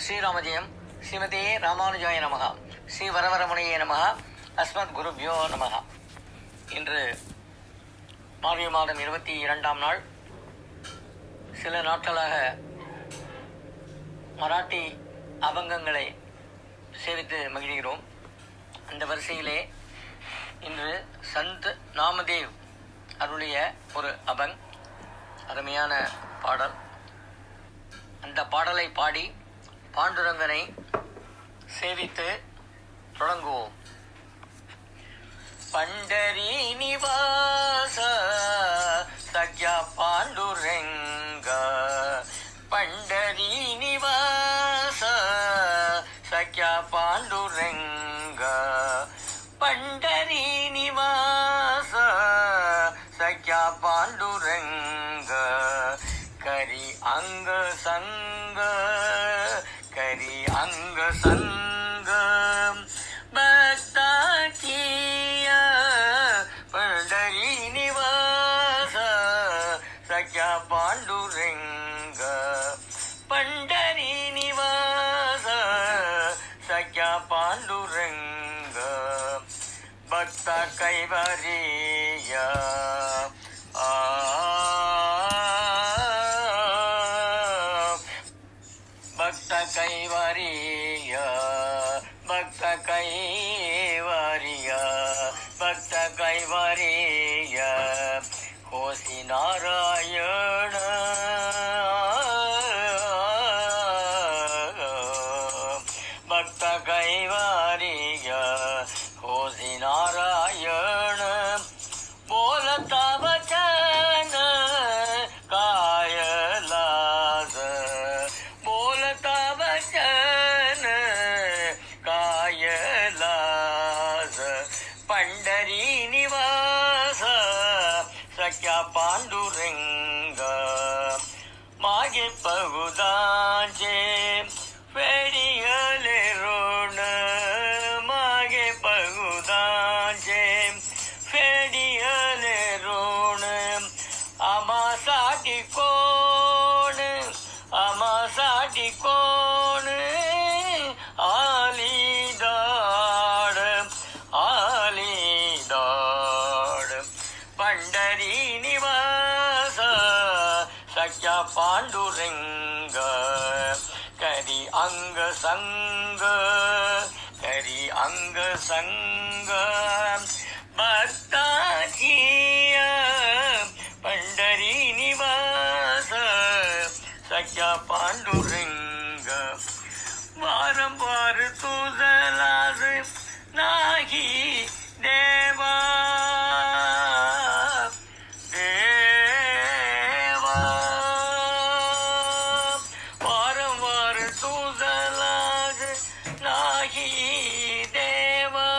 ஸ்ரீராமஜெயம். ஸ்ரீமதே ராமானுஜாய நமக. ஸ்ரீ வரவரமுனையே நமக. அஸ்மத் குருபியோ நமக. இன்று மார்கழி மாதம் 22ஆம் நாள். சில நாட்களாக மராட்டி அபங்கங்களை சேவித்து மகிழ்கிறோம். அந்த வரிசையிலே இன்று சந்த் நாமதேவ் அருளிய ஒரு அபங், அருமையான பாடல். அந்த பாடலை பாடி பாண்டுரங்கனை சேவித்து தொடங்குவோம். பண்டரி நிவாச சக்யா பாண்டுரங்க, பண்டரி நிவாச சக்யா பாண்டுரங்க, பண்டரி நிவாச சக்யா பாண்டுரங்க, கரி அங்க சங்க, கரி அங்க சங்க, பக்தா கிய பண்டரி நிவாச சக்யா பாண்டுரங்க, பண்டரி நிவாச சக்யா பாண்டுரங்க, பக்த கைவரிய பக்த கைவரிய, பக்த கைவரிய, பக்த கைவரிய, கோசி நாராயண, பக்த கைவரிய, கோசி நாராயண, போலता वचन कायलास, बोलता वचन कायलास, पंढरी निवास सख्या पांडुरंग, मागे पगुदांचे फेडियले ऋण, मागे पगुदांचे फेडियले ऋण, आम्हासाठी कोण, आम्हासाठी कोण आली दाड, आली दाड, पंढरी निवास सख्या पांडुरंग, करी अंग संग, करी अंग संग, भक्ताची पंढरी निवास सख्या पांडुरंग, वारंवार तुझा लाज नाही देवा, देवा, वारंवार तुझा लाज नाही देवा,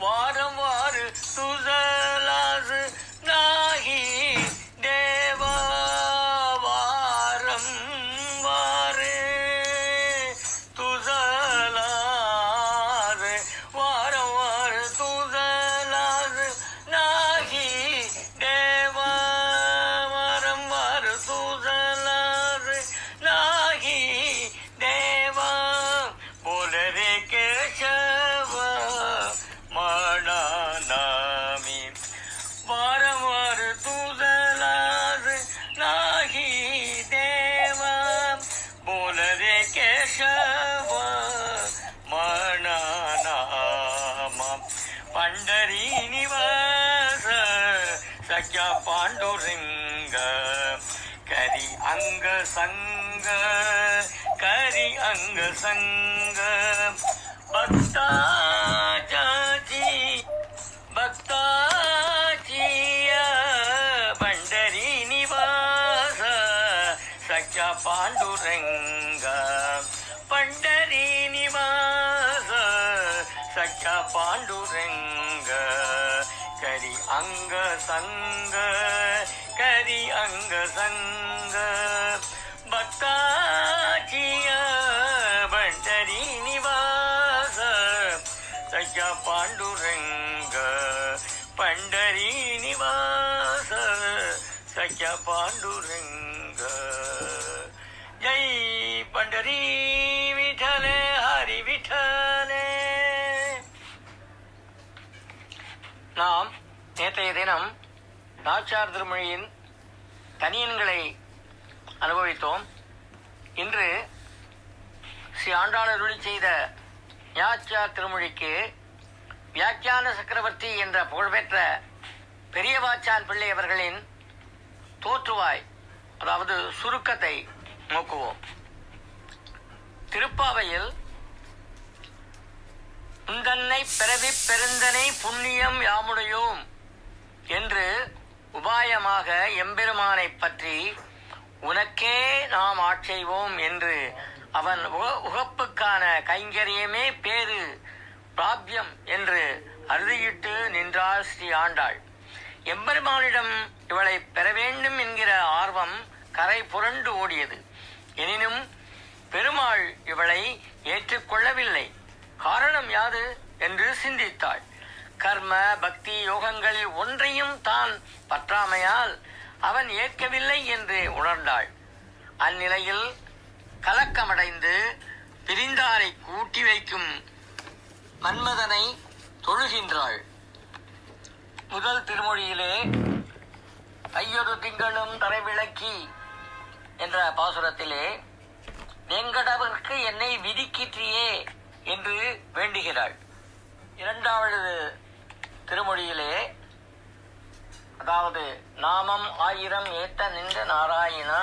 वारंवार तुझा लाज नाही देवा, वारंवार तुझा लाज, वारंवार तुझा लाज नाही देवा, वारंवार तुझा लाज नाही देवा, बोल रे केशव म्हणा नामी, वारंवार तुझा लाज नाही देवा, बोल रे केशव म्हणा नाम, पंढरी निवास सख्या पांडुरंग, करी अंग संग, करी अंग संग, भक्ताची, भक्ताची पंढरी निवास सख्या पांडुरंग, पंढरी निवास सख्या पांडुरंग, करी अंग संग, करी अंग संग, भक्ताची पंढरी निवास सख्या पांडुरंग, पंढरी निवास सख्या पांडुरंग. जय பண்டரி விட்டலே ஹரி விட்டலே. நாம் நேற்றைய தினம் நாச்சார் திருமொழியின் தனியன்களை அனுபவித்தோம். இன்று ஸ்ரீ ஆண்டாள் அருளி செய்த நாச்சார் திருமொழிக்கு வியாக்கியான சக்கரவர்த்தி என்ற புகழ்பெற்ற பெரியவாச்சான் பிள்ளை அவர்களின் தோற்றுவாய், அதாவது சுருக்கத்தை நோக்குவோம். திருப்பாவையில் உந்தன்னை பிறவி பெருந்தனை புண்ணியம் யாமுடையோம் என்று உபாயமாக எம்பெருமானை பற்றி உனக்கே நாம் ஆட்செய்வோம் என்று அவன் உகப்புக்கான கைங்கரியமே பேரு பிராபியம் என்று அறுதியிட்டு நின்றாள் ஸ்ரீ ஆண்டாள். எம்பெருமானிடம் இவளை பெற வேண்டும் என்கிற ஆர்வம் கரை புரண்டு ஓடியது. எனினும் பெருமாள் இவளை ஏற்றுக்கொள்ளவில்லை. காரணம் யாது என்று சிந்தித்தாள். கர்ம பக்தி யோகங்களில் ஒன்றையும் தான் பற்றாமையால் அவன் ஏற்கவில்லை என்று உணர்ந்தாள். அந்நிலையில் கலக்கமடைந்து பிரிந்தாரை கூட்டி வைக்கும் மன்மதனை தொழுகின்றாள். முதல் திருமொழியிலே ஐயொரு திங்களும் தரைவிளக்கி என்ற பாசுரத்திலே வெங்கடவர்க்கு என்னை விதிக்கிற்றியே என்று வேண்டுகிறாள். இரண்டாவது திருமொழியிலே, அதாவது நாமம் 1000 ஏத்த நின்ற நாராயணா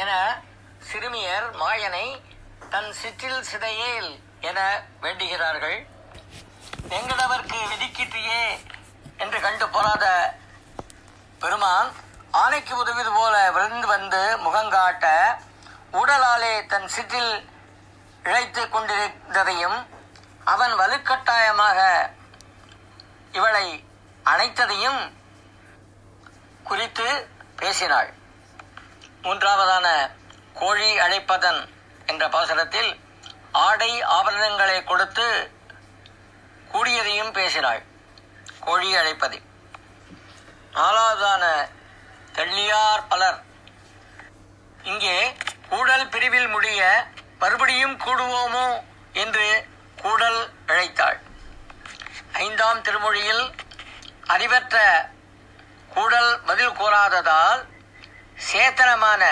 என சிறுமியர் மாயனை தன் சிற்றில் சிதையேல் என வேண்டுகிறார்கள். வெங்கடவர்க்கு விதிக்கிற்றியே என்று கண்டு போராத பெருமான் ஆனைக்கு உதவியது போல விழுந்து வந்து முகங்காட்ட உடலாலே தன் சிற்றில் இழைத்து கொண்டிருந்ததையும் அவன் வலுக்கட்டாயமாக இவளை அணைத்ததையும் குறித்து பேசினாள். மூன்றாவதான கோழி அழைப்பதன் என்ற பாசுரத்தில் ஆடை ஆபரணங்களை கொடுத்து கூடியதையும் பேசினாள், கோழி அழைப்பதை. நாலாவதான தெள்ளியார் பலர், இங்கே கூடல் பிரிவில் முடிய மறுபடியும் கூடுவோமோ என்று கூடல் அழைத்தாள். ஐந்தாம் திருமொழியில் அறிவற்ற கூடல் பதில் கூறாததால் சேத்தனமான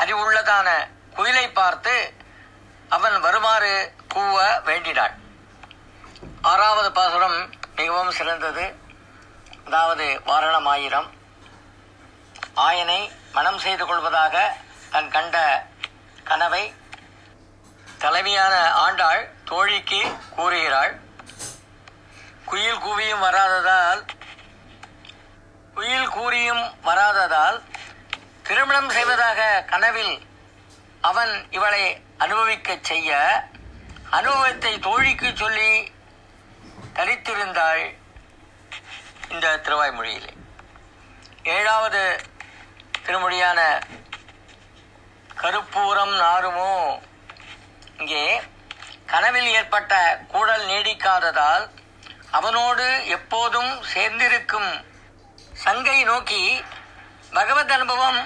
அறிவுள்ளதான குயிலை பார்த்து அவன் வருமாறு கூவ வேண்டினாள். ஆறாவது பாசுரம் மிகவும் சிறந்தது. அதாவது வாரணம் 1000 ஆயனை மனம் செய்து கொள்வதாக தன் கண்ட கனவை தலைவியான ஆண்டாள் தோழிக்கு கூறுகிறாள். குயில் கூறியும் வராததால் திருமணம் செய்வதாக கனவில் அவன் இவளை அனுபவிக்கச் செய்ய அனுபவத்தை தோழிக்கு சொல்லி தரித்திருந்தாள் இந்த திருவாய்மொழியிலே. ஏழாவது திருமொழியான கருப்பூரம் நாருமோ, இங்கே கனவில் ஏற்பட்ட கூடல் நீடிக்காததால் அவனோடு எப்போதும் சேர்ந்திருக்கும் சங்கை நோக்கி பகவத் அனுபவம்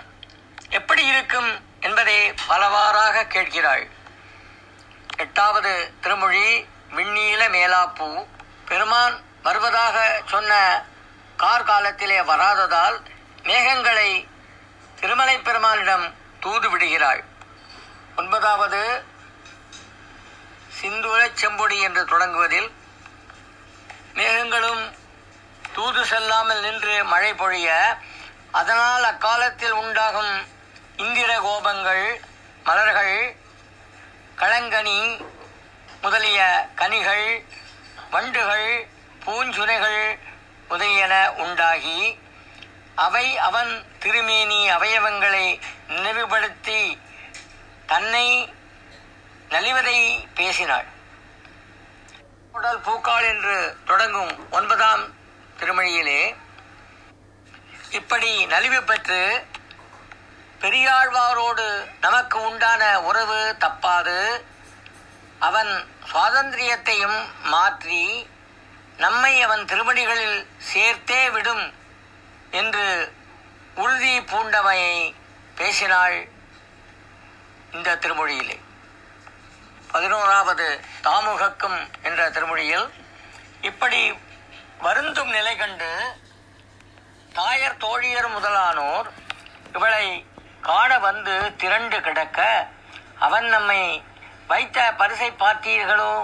எப்படி இருக்கும் என்பதை பலவாறாக கேட்கிறாள். எட்டாவது திருமொழி விண்ணீல மேலாப்பூ, பெருமான் வருவதாக சொன்ன கார்காலத்திலே வராததால் மேகங்களை திருமலை பெருமானிடம் தூது விடுகிறாள். ஒன்பதாவது சிந்துரச் செம்பொடி என்று தொடங்குவதில் மேகங்களும் தூது செல்லாமல் நின்று மழை பொழிய அதனால் அக்காலத்தில் உண்டாகும் இந்திர கோபங்கள், மலர்கள், களங்கனி முதலிய கனிகள், வண்டுகள், பூஞ்சுனைகள் முதலியன உண்டாகி அவை அவன் திருமேனி அவயவங்களை நினைவுபடுத்தி தன்னை நலிவதை பேசினாள். உடல் பூக்காள் என்று தொடங்கும் 9ஆம் திருமொழியிலே இப்படி நலிவு பெற்று பெரியாழ்வாரோடு நமக்கு உண்டான உறவு தப்பாது, அவன் சுவாதந்திரியத்தையும் மாற்றி நம்மை அவன் திருமணிகளில் சேர்த்தே விடும் என்று உறுதி பூண்டமையை பேசினாள் இந்த திருமொழியிலே 11வது தாமுகக்கும் என்ற திருமொழியில் இப்படி வருந்தும் நிலை கண்டு தாயர் தோழியர் முதலானோர் இவளை காண வந்து திரண்டு கிடக்க அவன் நம்மை வைத்த பரிசை பார்த்தீர்களோ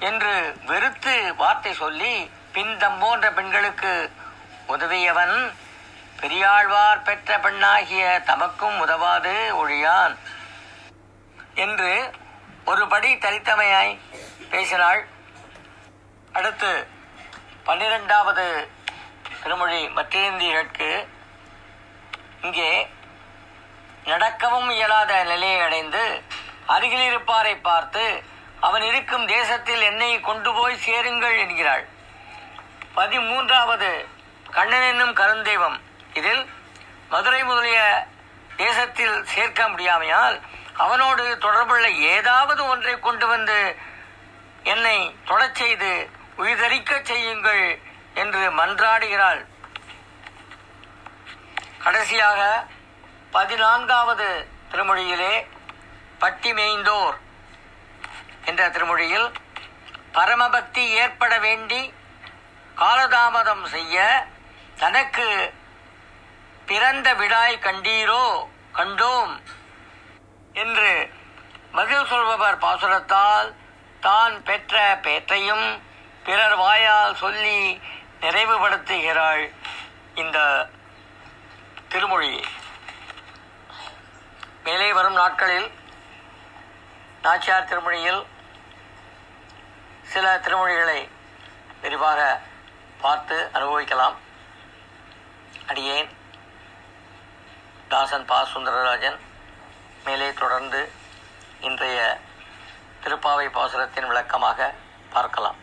என்று வெறுத்து வார்த்தை சொல்லி பின் போன்ற பெண்களுக்கு உதவியவன் பெரியாழ்வார் பெற்ற பெண்ணாகிய தமக்கும் உதவாது ஒழியான் என்று ஒருபடி தரித்தமையாய் பேசினாள். அடுத்து 12வது திருமொழி மற்றேந்தியர்க்கு இங்கே நடக்கவும் இயலாத நிலையை அடைந்து அருகில் இருப்பாரை பார்த்து அவன் இருக்கும் தேசத்தில் என்னை கொண்டு போய் சேருங்கள் என்கிறாள். 13வது கண்ணன் என்னும் கருந்தெய்வம் இதில் மதுரை முதலிய தேசத்தில் சேர்க்க முடியாமையால் அவனோடு தொடர்புள்ள ஏதாவது ஒன்றை கொண்டு வந்து என்னை தொடச் செய்து உயிர்தரிக்க செய்யுங்கள் என்று மன்றாடுகிறாள். கடைசியாக 14வது திருமொழியிலே பட்டி மேய்ந்தோர் என்ற திருமொழியில் பரமபக்தி ஏற்பட வேண்டி காலதாமதம் செய்ய தனக்கு பிறந்த விடாய் கண்டீரோ கண்டோம் என்று பதில் சொல்பவர் பாசுரத்தால் தான் பெற்ற பேற்றையும் பிறர் வாயால் சொல்லி நிறைவுபடுத்துகிறாள் இந்த திருமொழியை. மேலே வரும் நாட்களில் நாச்சியார் திருமொழியில் சில திருமொழிகளை விரிவாக பார்த்து அனுபவிக்கலாம். அடியேன் தாசன் பா சுந்தரராஜன் மேலே தொடர்ந்து இன்றைய திருப்பாவை பாசுரத்தின் விளக்கமாக பார்க்கலாம்.